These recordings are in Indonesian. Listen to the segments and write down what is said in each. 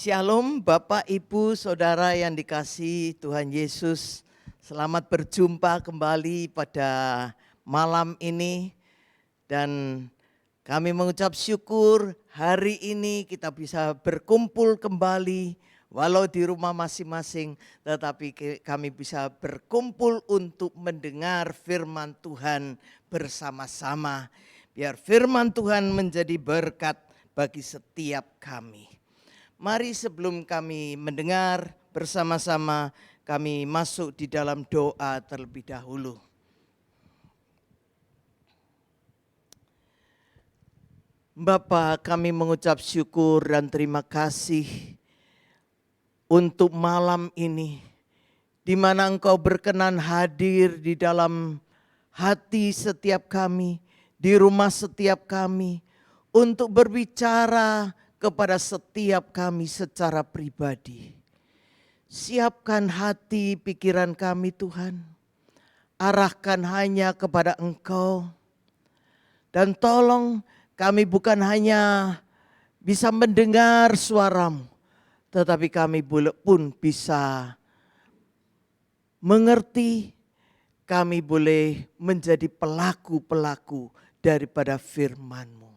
Shalom Bapak, Ibu, Saudara yang dikasihi Tuhan Yesus. Selamat berjumpa kembali pada malam ini. Dan kami mengucap syukur hari ini kita bisa berkumpul kembali. Walau di rumah masing-masing, tetapi kami bisa berkumpul untuk mendengar firman Tuhan bersama-sama. Biar firman Tuhan menjadi berkat bagi setiap kami. Mari sebelum kami mendengar bersama-sama, kami masuk di dalam doa terlebih dahulu. Bapa, kami mengucap syukur dan terima kasih untuk malam ini, di mana Engkau berkenan hadir di dalam hati setiap kami, di rumah setiap kami, untuk berbicara kepada setiap kami secara pribadi. Siapkan hati pikiran kami Tuhan, arahkan hanya kepada Engkau. Dan tolong kami bukan hanya bisa mendengar suara-Mu, tetapi kami pun bisa mengerti, kami boleh menjadi pelaku-pelaku daripada firman-Mu.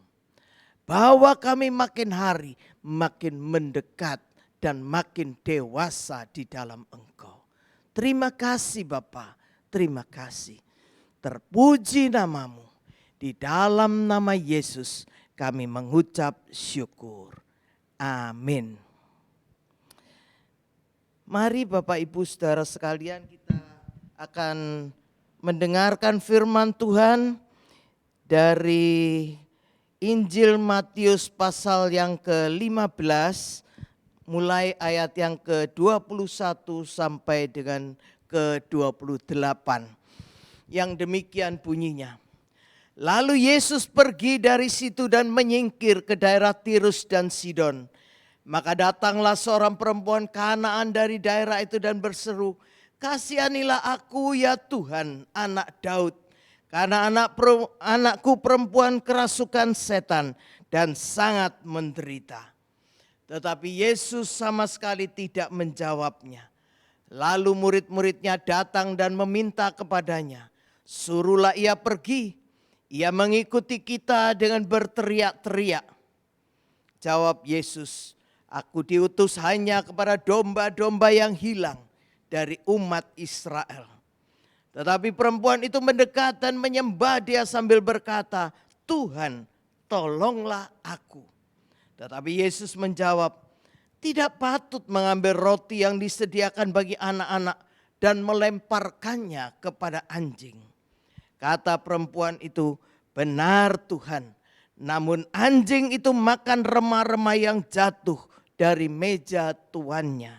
Bahwa kami makin hari makin mendekat dan makin dewasa di dalam Engkau. Terima kasih Bapa, terima kasih. Terpuji nama-Mu. Di dalam nama Yesus kami mengucap syukur. Amin. Mari Bapak Ibu Saudara sekalian, kita akan mendengarkan firman Tuhan dari Injil Matius pasal yang ke-15 mulai ayat yang ke-21 sampai dengan ke-28. Yang demikian bunyinya. Lalu Yesus pergi dari situ dan menyingkir ke daerah Tirus dan Sidon. Maka datanglah seorang perempuan Kanaan dari daerah itu dan berseru, "Kasihanilah aku ya Tuhan, anak Daud. Karena anakku perempuan kerasukan setan dan sangat menderita." Tetapi Yesus sama sekali tidak menjawabnya. Lalu murid-muridnya datang dan meminta kepadanya, "Suruhlah ia pergi." Ia mengikuti kita dengan berteriak-teriak. Jawab Yesus, "Aku diutus hanya kepada domba-domba yang hilang dari umat Israel." Tetapi perempuan itu mendekat dan menyembah dia sambil berkata, "Tuhan, tolonglah aku." Tetapi Yesus menjawab, "Tidak patut mengambil roti yang disediakan bagi anak-anak dan melemparkannya kepada anjing." Kata perempuan itu, "Benar Tuhan, namun anjing itu makan remah-remah yang jatuh dari meja tuannya."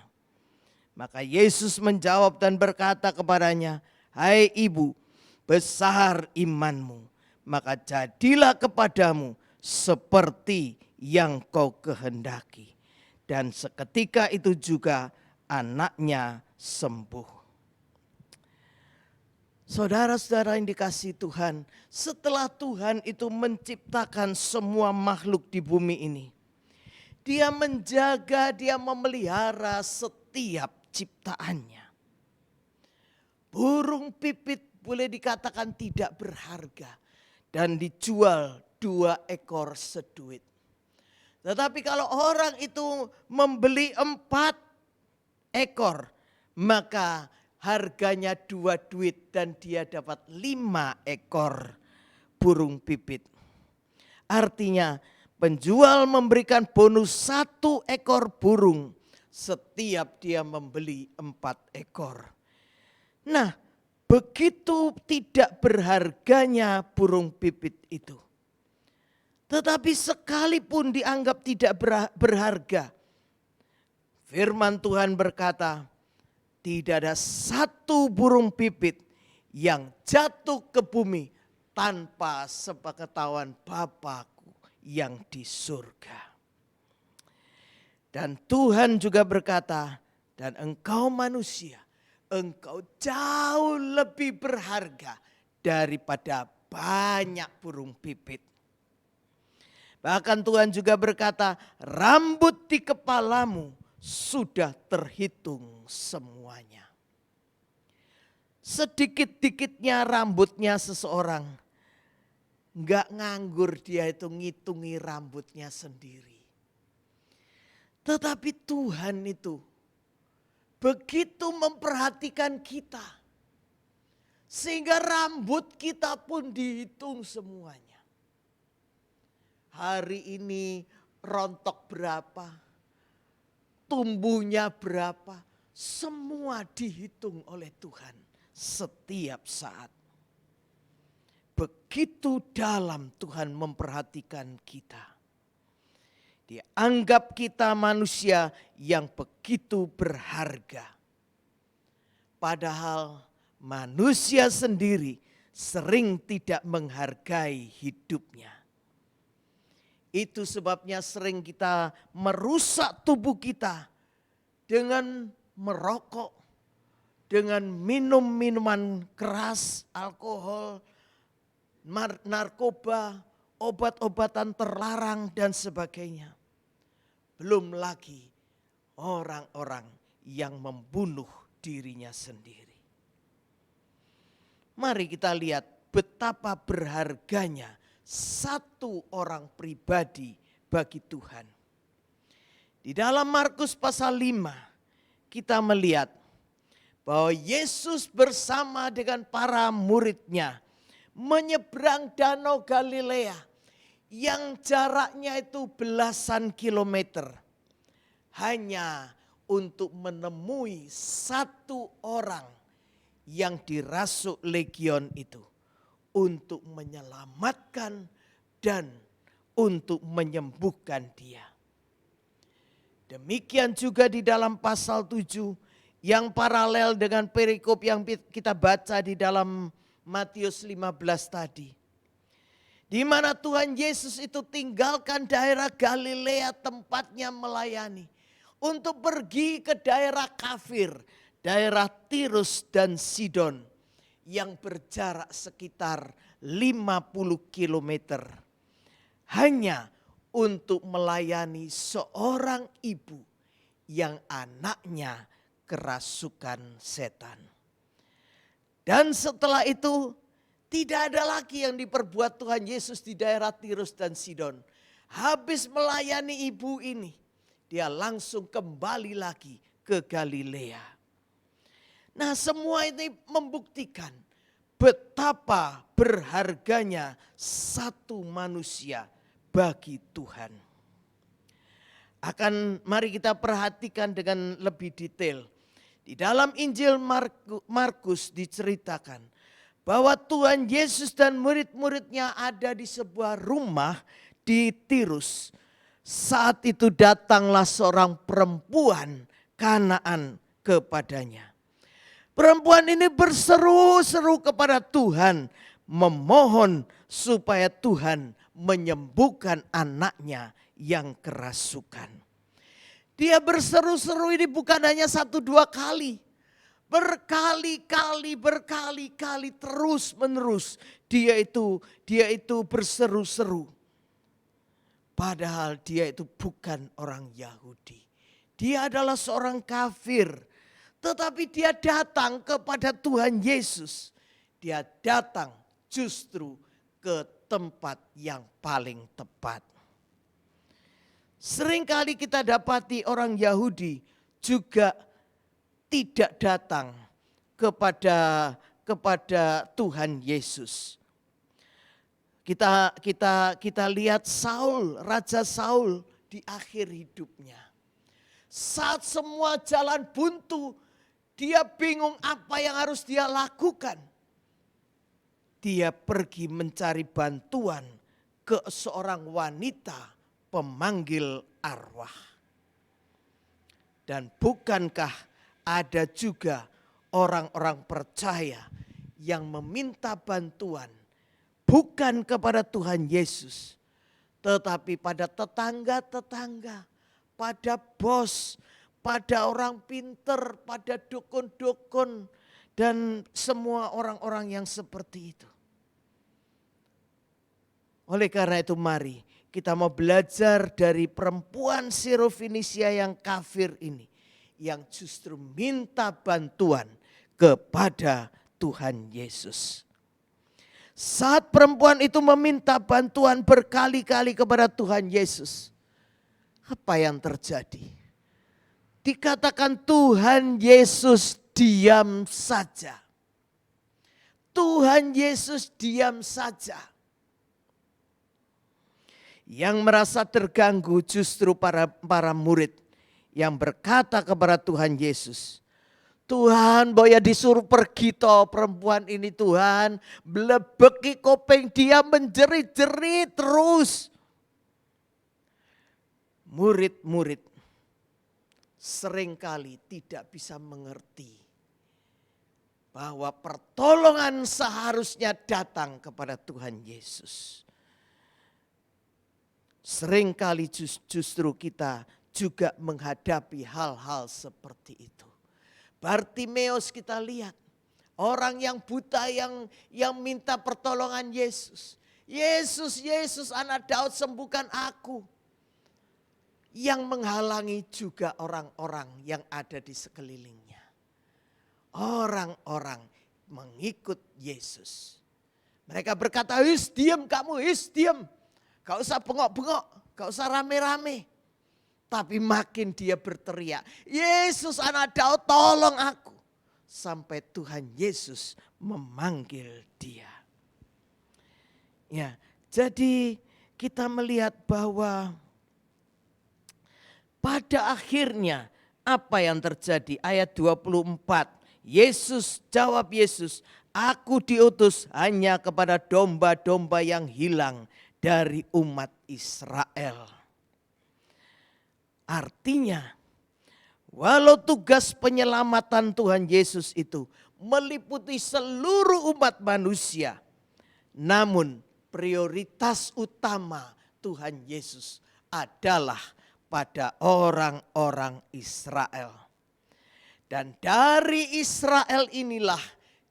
Maka Yesus menjawab dan berkata kepadanya, "Hai ibu, besar imanmu, maka jadilah kepadamu seperti yang kau kehendaki." Dan seketika itu juga anaknya sembuh. Saudara-saudara yang dikasihi Tuhan, setelah Tuhan itu menciptakan semua makhluk di bumi ini, Dia menjaga, Dia memelihara setiap ciptaannya. Burung pipit boleh dikatakan tidak berharga dan dijual 2 ekor seduit. Tetapi kalau orang itu membeli 4 ekor, maka harganya 2 duit dan dia dapat 5 ekor burung pipit. Artinya penjual memberikan bonus 1 ekor burung setiap dia membeli 4 ekor. Nah, begitu tidak berharganya burung pipit itu. Tetapi sekalipun dianggap tidak berharga, firman Tuhan berkata, tidak ada 1 burung pipit yang jatuh ke bumi tanpa sepengetahuan Bapa-Ku yang di surga. Dan Tuhan juga berkata, "Dan engkau manusia, engkau jauh lebih berharga daripada banyak burung pipit." Bahkan Tuhan juga berkata, rambut di kepalamu sudah terhitung semuanya. Sedikit-dikitnya rambutnya seseorang, enggak nganggur dia itu ngitungi rambutnya sendiri. Tetapi Tuhan itu begitu memperhatikan kita, sehingga rambut kita pun dihitung semuanya. Hari ini rontok berapa, tumbuhnya berapa, semua dihitung oleh Tuhan setiap saat. Begitu dalam Tuhan memperhatikan kita. Dia anggap kita manusia yang begitu berharga. Padahal manusia sendiri sering tidak menghargai hidupnya. Itu sebabnya sering kita merusak tubuh kita dengan merokok, dengan minum minuman keras, alkohol, narkoba, obat-obatan terlarang dan sebagainya. Belum lagi orang-orang yang membunuh dirinya sendiri. Mari kita lihat betapa berharganya satu orang pribadi bagi Tuhan. Di dalam Markus pasal 5 kita melihat bahwa Yesus bersama dengan para muridnya menyeberang danau Galilea yang jaraknya itu belasan kilometer. Hanya untuk menemui satu orang yang dirasuk legion itu. Untuk menyelamatkan dan untuk menyembuhkan dia. Demikian juga di dalam pasal 7 yang paralel dengan perikop yang kita baca di dalam Matius 15 tadi. Di mana Tuhan Yesus itu tinggalkan daerah Galilea tempatnya melayani. Untuk pergi ke daerah kafir, daerah Tirus dan Sidon. Yang berjarak sekitar 50 kilometer. Hanya untuk melayani seorang ibu yang anaknya kerasukan setan. Dan setelah itu tidak ada lagi yang diperbuat Tuhan Yesus di daerah Tirus dan Sidon. Habis melayani ibu ini, dia langsung kembali lagi ke Galilea. Nah, semua ini membuktikan betapa berharganya satu manusia bagi Tuhan. Mari kita perhatikan dengan lebih detail. Di dalam Injil Markus diceritakan bahwa Tuhan Yesus dan murid-muridnya ada di sebuah rumah di Tirus. Saat itu datanglah seorang perempuan Kanaan kepadanya. Perempuan ini berseru-seru kepada Tuhan, memohon supaya Tuhan menyembuhkan anaknya yang kerasukan. Dia berseru-seru ini bukan hanya 1-2 kali. Berkali-kali terus menerus dia itu berseru-seru. Padahal dia itu bukan orang Yahudi. Dia adalah seorang kafir. Tetapi dia datang kepada Tuhan Yesus. Dia datang justru ke tempat yang paling tepat. Seringkali kita dapati orang Yahudi juga tidak datang kepada Tuhan Yesus. Kita lihat Saul, Raja Saul di akhir hidupnya. Saat semua jalan buntu, dia bingung apa yang harus dia lakukan. Dia pergi mencari bantuan ke seorang wanita pemanggil arwah. Dan bukankah ada juga orang-orang percaya yang meminta bantuan bukan kepada Tuhan Yesus, tetapi pada tetangga-tetangga, pada bos, pada orang pinter, pada dukun-dukun, dan semua orang-orang yang seperti itu. Oleh karena itu mari kita mau belajar dari perempuan Sirofenisia yang kafir ini, yang justru minta bantuan kepada Tuhan Yesus. Saat perempuan itu meminta bantuan berkali-kali kepada Tuhan Yesus, apa yang terjadi? Dikatakan Tuhan Yesus diam saja. Tuhan Yesus diam saja. Yang merasa terganggu justru para murid yang berkata kepada Tuhan Yesus, Tuhan, boya disuruh pergi toh perempuan ini Tuhan, belebeki kopeng dia menjerit-jerit terus. Murid-murid seringkali tidak bisa mengerti bahwa pertolongan seharusnya datang kepada Tuhan Yesus. Seringkali justru kita juga menghadapi hal-hal seperti itu. Bartimeus kita lihat, orang yang buta yang minta pertolongan Yesus. Yesus, Yesus anak Daud sembuhkan aku. Yang menghalangi juga orang-orang yang ada di sekelilingnya. Orang-orang mengikut Yesus. Mereka berkata, "His diam kamu, his diam. Gak usah bengok-bengok, gak usah rame-rame." Tapi makin dia berteriak, "Yesus anak Daud tolong aku." Sampai Tuhan Yesus memanggil dia. Ya, jadi kita melihat bahwa pada akhirnya apa yang terjadi? Ayat 24. Jawab Yesus, "Aku diutus hanya kepada domba-domba yang hilang dari umat Israel." Artinya, walau tugas penyelamatan Tuhan Yesus itu meliputi seluruh umat manusia, namun prioritas utama Tuhan Yesus adalah pada orang-orang Israel. Dan dari Israel inilah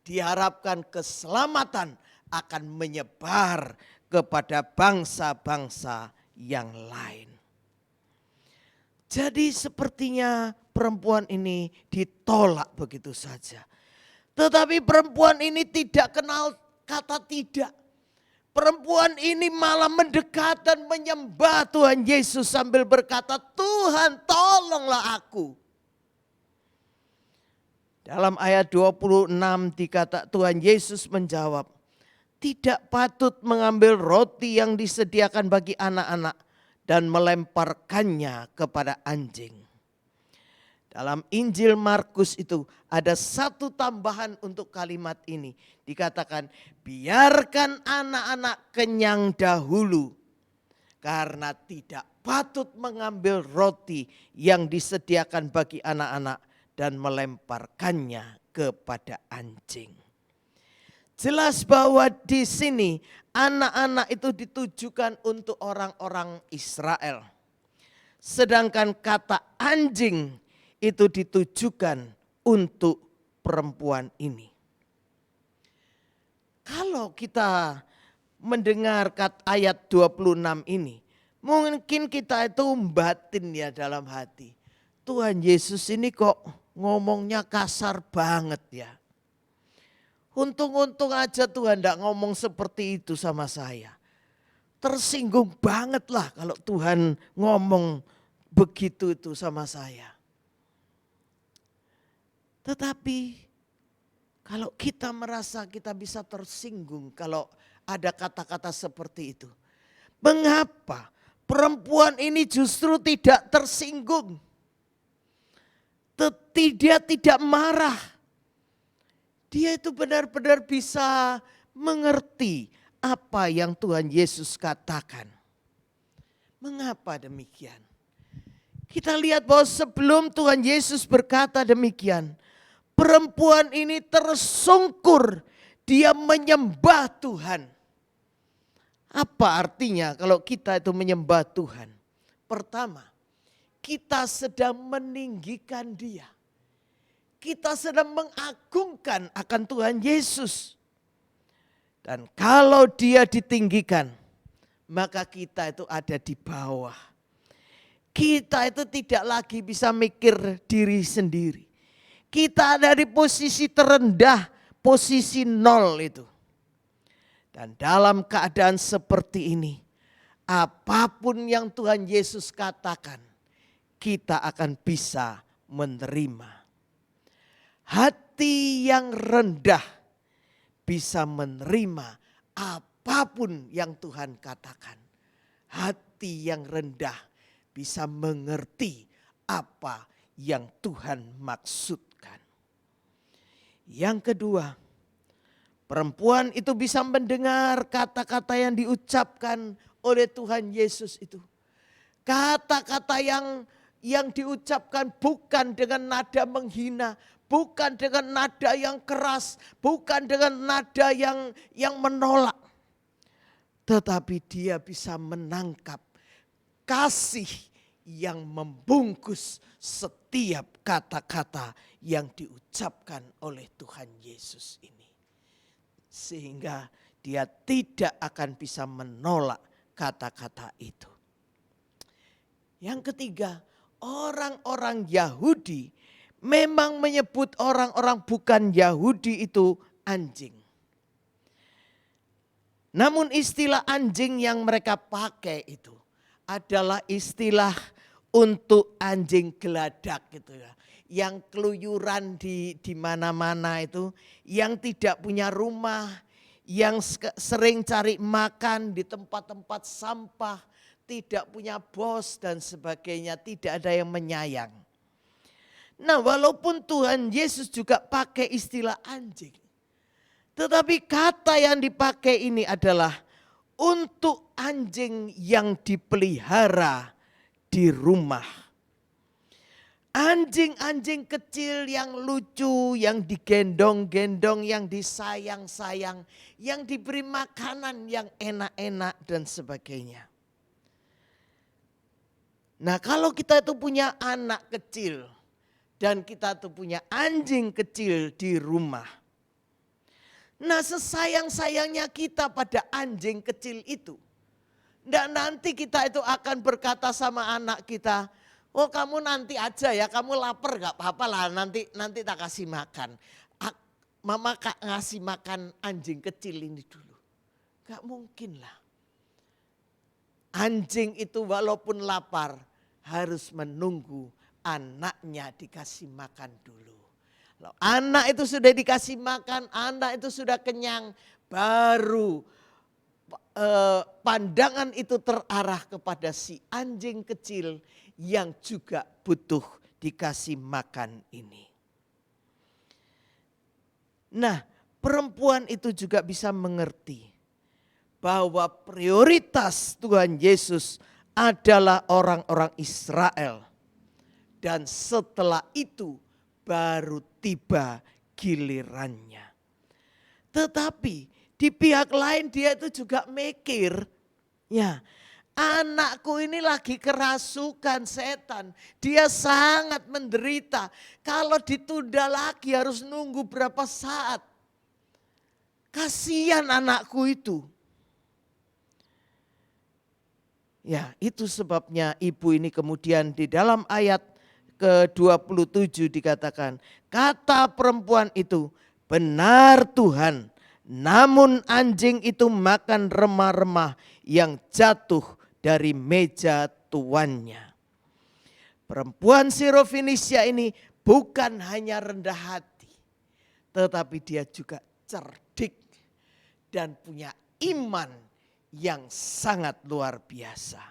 diharapkan keselamatan akan menyebar kepada bangsa-bangsa yang lain. Jadi sepertinya perempuan ini ditolak begitu saja. Tetapi perempuan ini tidak kenal kata tidak. Perempuan ini malah mendekat dan menyembah Tuhan Yesus sambil berkata, "Tuhan tolonglah aku." Dalam ayat 26 dikata Tuhan Yesus menjawab, "Tidak patut mengambil roti yang disediakan bagi anak-anak dan melemparkannya kepada anjing." Dalam Injil Markus itu ada satu tambahan untuk kalimat ini. Dikatakan, "Biarkan anak-anak kenyang dahulu, karena tidak patut mengambil roti yang disediakan bagi anak-anak dan melemparkannya kepada anjing." Jelas bahwa di sini anak-anak itu ditujukan untuk orang-orang Israel. Sedangkan kata anjing itu ditujukan untuk perempuan ini. Kalau kita mendengar ayat 26 ini, mungkin kita itu batin ya dalam hati. Tuhan Yesus ini kok ngomongnya kasar banget ya. Untung-untung aja Tuhan tidak ngomong seperti itu sama saya. Tersinggung banget lah kalau Tuhan ngomong begitu itu sama saya. Tetapi kalau kita merasa kita bisa tersinggung kalau ada kata-kata seperti itu. Mengapa perempuan ini justru tidak tersinggung? Dia tidak marah. Dia itu benar-benar bisa mengerti apa yang Tuhan Yesus katakan. Mengapa demikian? Kita lihat bahwa sebelum Tuhan Yesus berkata demikian, perempuan ini tersungkur, dia menyembah Tuhan. Apa artinya kalau kita itu menyembah Tuhan? Pertama, kita sedang meninggikan Dia. Kita sedang mengagungkan akan Tuhan Yesus. Dan kalau Dia ditinggikan, maka kita itu ada di bawah. Kita itu tidak lagi bisa mikir diri sendiri. Kita ada di posisi terendah, posisi nol itu. Dan dalam keadaan seperti ini, apapun yang Tuhan Yesus katakan, kita akan bisa menerima. Hati yang rendah bisa menerima apapun yang Tuhan katakan. Hati yang rendah bisa mengerti apa yang Tuhan maksudkan. Yang kedua, perempuan itu bisa mendengar kata-kata yang diucapkan oleh Tuhan Yesus itu. Kata-kata yang diucapkan bukan dengan nada menghina, bukan dengan nada yang keras, bukan dengan nada yang menolak. Tetapi dia bisa menangkap kasih yang membungkus setiap kata-kata yang diucapkan oleh Tuhan Yesus ini. Sehingga dia tidak akan bisa menolak kata-kata itu. Yang ketiga, orang-orang Yahudi memang menyebut orang-orang bukan Yahudi itu anjing. Namun istilah anjing yang mereka pakai itu adalah istilah untuk anjing geladak gitu ya. Yang keluyuran di mana-mana itu, yang tidak punya rumah, yang sering cari makan di tempat-tempat sampah, tidak punya bos dan sebagainya, tidak ada yang menyayang. Nah, walaupun Tuhan Yesus juga pakai istilah anjing, tetapi kata yang dipakai ini adalah untuk anjing yang dipelihara di rumah. Anjing-anjing kecil yang lucu, yang digendong-gendong, yang disayang-sayang, yang diberi makanan yang enak-enak dan sebagainya. Nah, kalau kita itu punya anak kecil dan kita itu punya anjing kecil di rumah. Nah, sesayang-sayangnya kita pada anjing kecil itu. Dan nanti kita itu akan berkata sama anak kita, oh kamu nanti aja ya, kamu lapar gak apa-apa lah, nanti tak kasih makan. Mama ngasih makan anjing kecil ini dulu. Gak mungkin lah. Anjing itu walaupun lapar harus menunggu anaknya dikasih makan dulu. Kalau anak itu sudah dikasih makan, anak itu sudah kenyang, baru pandangan itu terarah kepada si anjing kecil yang juga butuh dikasih makan ini. Nah, perempuan itu juga bisa mengerti bahwa prioritas Tuhan Yesus adalah orang-orang Israel. Dan setelah itu baru tiba gilirannya. Tetapi di pihak lain dia itu juga mikir, ya anakku ini lagi kerasukan setan. Dia sangat menderita. Kalau ditunda lagi harus nunggu berapa saat. Kasihan anakku itu. Ya, itu sebabnya ibu ini kemudian di dalam ayat ke-27 dikatakan, kata perempuan itu, benar Tuhan, namun anjing itu makan remah-remah yang jatuh dari meja tuannya. Perempuan Sirofenisia ini bukan hanya rendah hati, tetapi dia juga cerdik dan punya iman yang sangat luar biasa.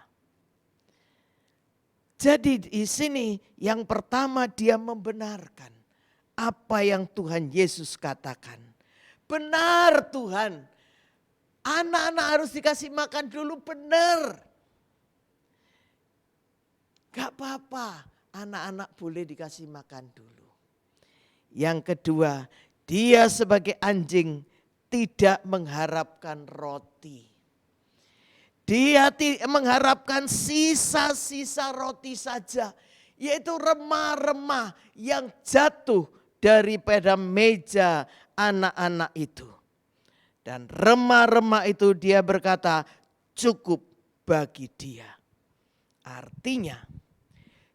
Jadi di sini yang pertama dia membenarkan apa yang Tuhan Yesus katakan. Benar Tuhan, anak-anak harus dikasih makan dulu, benar. Gak apa-apa, anak-anak boleh dikasih makan dulu. Yang kedua, dia sebagai anjing tidak mengharapkan roti. Dia mengharapkan sisa-sisa roti saja, yaitu remah-remah yang jatuh daripada meja anak-anak itu. Dan remah-remah itu dia berkata, cukup bagi dia. Artinya,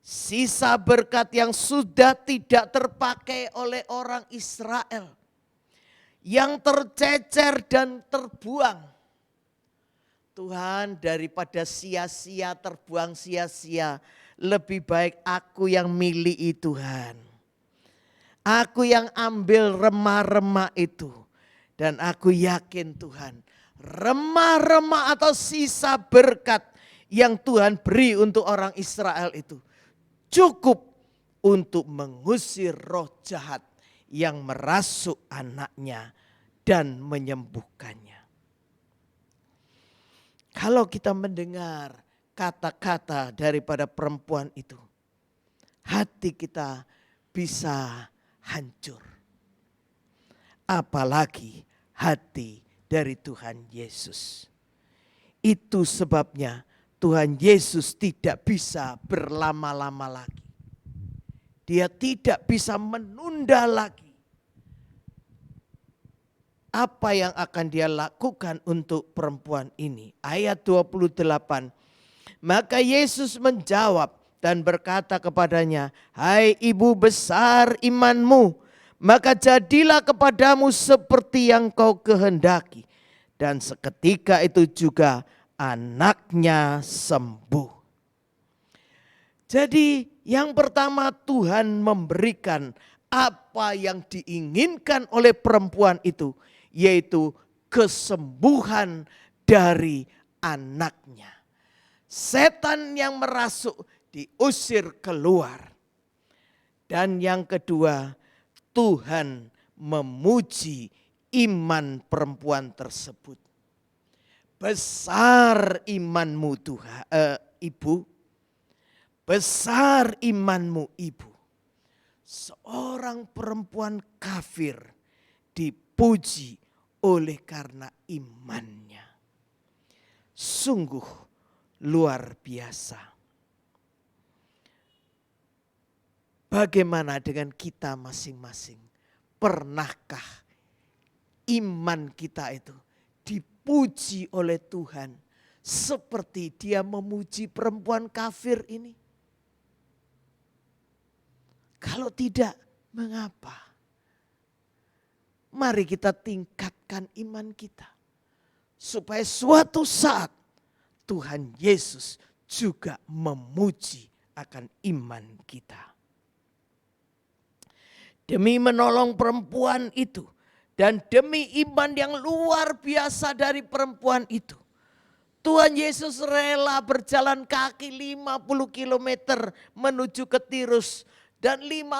sisa berkat yang sudah tidak terpakai oleh orang Israel, yang tercecer dan terbuang, Tuhan, daripada sia-sia, terbuang sia-sia, lebih baik aku yang milih Tuhan. Aku yang ambil remah-remah itu. Dan aku yakin Tuhan, remah-remah atau sisa berkat yang Tuhan beri untuk orang Israel itu cukup untuk mengusir roh jahat yang merasuk anaknya dan menyembuhkannya. Kalau kita mendengar kata-kata daripada perempuan itu, hati kita bisa hancur. Apalagi hati dari Tuhan Yesus. Itu sebabnya Tuhan Yesus tidak bisa berlama-lama lagi. Dia tidak bisa menunda lagi apa yang akan dia lakukan untuk perempuan ini. Ayat 28. Maka Yesus menjawab dan berkata kepadanya, "Hai ibu, besar imanmu, maka jadilah kepadamu seperti yang kau kehendaki." Dan seketika itu juga anaknya sembuh. Jadi yang pertama, Tuhan memberikan apa yang diinginkan oleh perempuan itu, yaitu kesembuhan dari anaknya. Setan yang merasuk diusir keluar. Dan yang kedua, Tuhan memuji iman perempuan tersebut. Besar imanmu Tuhan, ibu. Besar imanmu ibu. Seorang perempuan kafir dipuji oleh karena imannya. Sungguh luar biasa. Bagaimana dengan kita masing-masing? Pernahkah iman kita itu dipuji oleh Tuhan seperti dia memuji perempuan kafir ini? Kalau tidak, mengapa? Mari kita tingkatkan iman kita. Supaya suatu saat Tuhan Yesus juga memuji akan iman kita. Demi menolong perempuan itu dan demi iman yang luar biasa dari perempuan itu, Tuhan Yesus rela berjalan kaki 50 kilometer menuju ke Tirus dan 50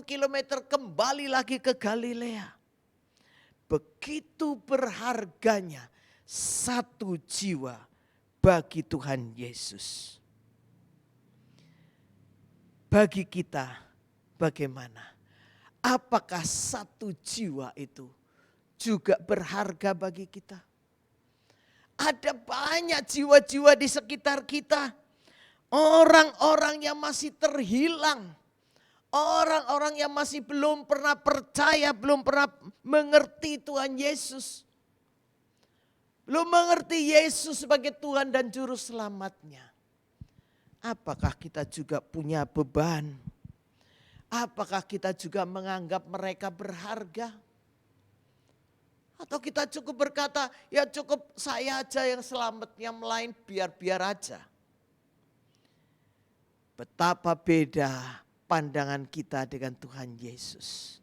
kilometer kembali lagi ke Galilea. Begitu berharganya satu jiwa bagi Tuhan Yesus. Bagi kita bagaimana? Apakah satu jiwa itu juga berharga bagi kita? Ada banyak jiwa-jiwa di sekitar kita. Orang-orang yang masih terhilang. Orang-orang yang masih belum pernah percaya, belum pernah mengerti Tuhan Yesus. Belum mengerti Yesus sebagai Tuhan dan Juru Selamatnya. Apakah kita juga punya beban? Apakah kita juga menganggap mereka berharga? Atau kita cukup berkata, ya cukup saya aja yang selamat, yang lain biar-biar aja. Betapa beda pandangan kita dengan Tuhan Yesus.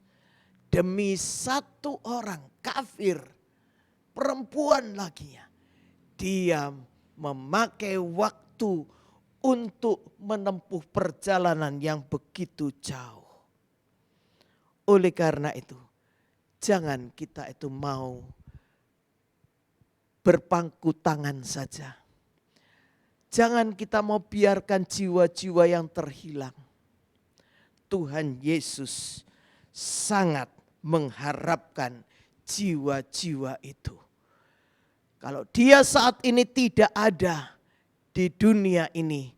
Demi satu orang kafir, perempuan laginya, dia memakai waktu untuk menempuh perjalanan yang begitu jauh. Oleh karena itu, jangan kita itu mau berpangku tangan saja. Jangan kita mau biarkan jiwa-jiwa yang terhilang. Tuhan Yesus sangat mengharapkan jiwa-jiwa itu. Kalau dia saat ini tidak ada di dunia ini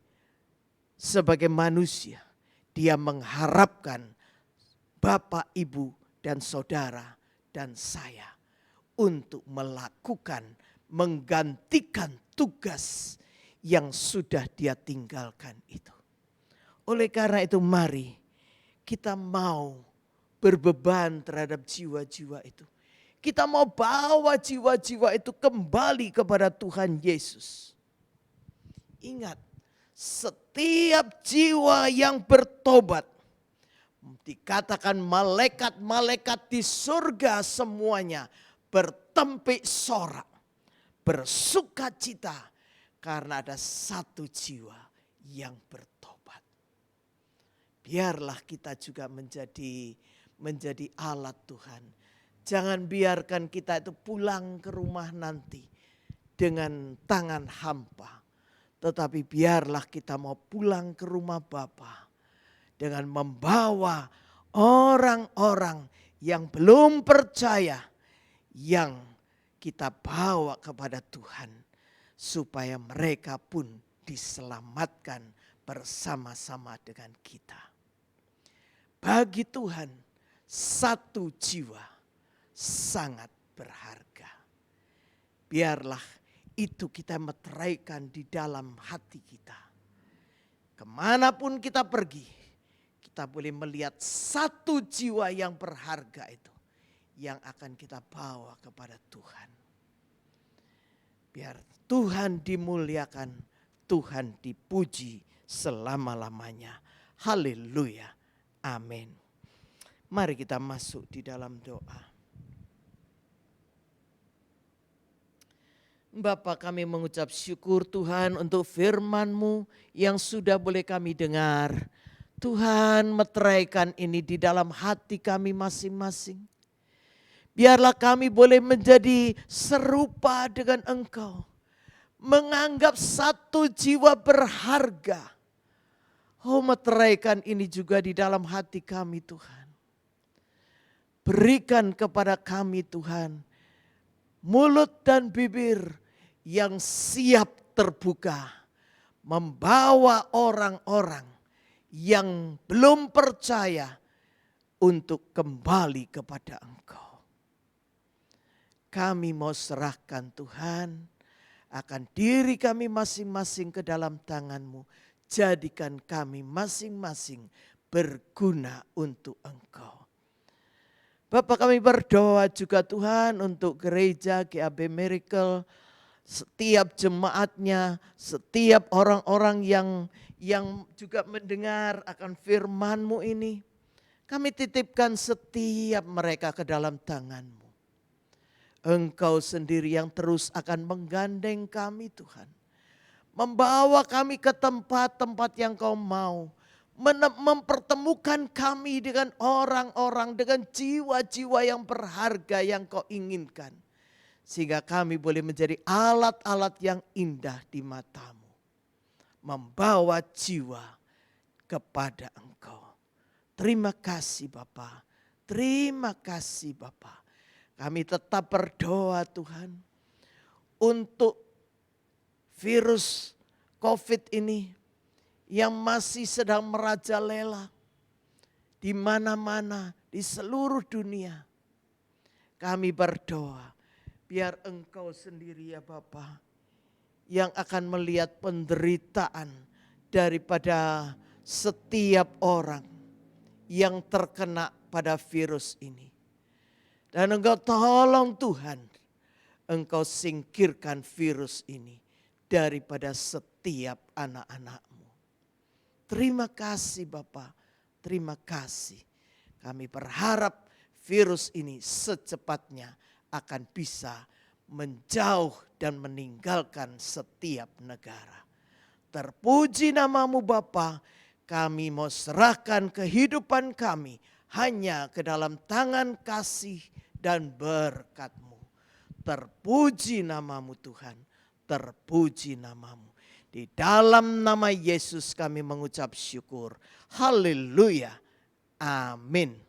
sebagai manusia, dia mengharapkan Bapak, Ibu, dan saudara dan saya untuk melakukan, menggantikan tugas yang sudah dia tinggalkan itu. Oleh karena itu mari kita mau berbeban terhadap jiwa-jiwa itu. Kita mau bawa jiwa-jiwa itu kembali kepada Tuhan Yesus. Ingat, setiap jiwa yang bertobat, dikatakan malaikat-malaikat di surga semuanya bertempik sorak, bersukacita karena ada satu jiwa yang bertobat. Biarlah kita juga menjadi alat Tuhan. Jangan biarkan kita itu pulang ke rumah nanti dengan tangan hampa. Tetapi biarlah kita mau pulang ke rumah Bapa dengan membawa orang-orang yang belum percaya yang kita bawa kepada Tuhan supaya mereka pun diselamatkan bersama-sama dengan kita. Bagi Tuhan satu jiwa sangat berharga. Biarlah itu kita meteraikan di dalam hati kita. Kemanapun kita pergi, kita boleh melihat satu jiwa yang berharga itu yang akan kita bawa kepada Tuhan. Biar Tuhan dimuliakan, Tuhan dipuji selama-lamanya. Haleluya. Amin. Mari kita masuk di dalam doa. Bapa, kami mengucap syukur Tuhan untuk firman-Mu yang sudah boleh kami dengar. Tuhan, meteraikan ini di dalam hati kami masing-masing. Biarlah kami boleh menjadi serupa dengan Engkau. Menganggap satu jiwa berharga. Oh, meteraikan ini juga di dalam hati kami Tuhan. Berikan kepada kami Tuhan mulut dan bibir yang siap terbuka. Membawa orang-orang yang belum percaya untuk kembali kepada Engkau. Kami mau serahkan Tuhan akan diri kami masing-masing ke dalam tangan-Mu. Jadikan kami masing-masing berguna untuk Engkau. Bapak, kami berdoa juga Tuhan untuk gereja GAB Miracle, setiap jemaatnya, setiap orang-orang yang juga mendengar akan firman-Mu ini. Kami titipkan setiap mereka ke dalam tangan-Mu. Engkau sendiri yang terus akan menggandeng kami Tuhan. Membawa kami ke tempat-tempat yang Kau mau. Mempertemukan kami dengan orang-orang, dengan jiwa-jiwa yang berharga yang Kau inginkan. Sehingga kami boleh menjadi alat-alat yang indah di mata-Mu. Membawa jiwa kepada Engkau. Terima kasih Bapa. Terima kasih Bapa. Kami tetap berdoa Tuhan. Untuk virus COVID ini yang masih sedang merajalela di mana-mana di seluruh dunia. Kami berdoa biar Engkau sendiri ya Bapa yang akan melihat penderitaan daripada setiap orang yang terkena pada virus ini. Dan Engkau tolong Tuhan, Engkau singkirkan virus ini daripada setiap anak-anak-Mu. Terima kasih Bapa, terima kasih. Kami berharap virus ini secepatnya akan bisa menjauh dan meninggalkan setiap negara. Terpuji nama-Mu Bapa, kami mau serahkan kehidupan kami hanya ke dalam tangan kasih dan berkat-Mu. Terpuji nama-Mu Tuhan, terpuji nama-Mu. Di dalam nama Yesus kami mengucap syukur. Haleluya. Amin.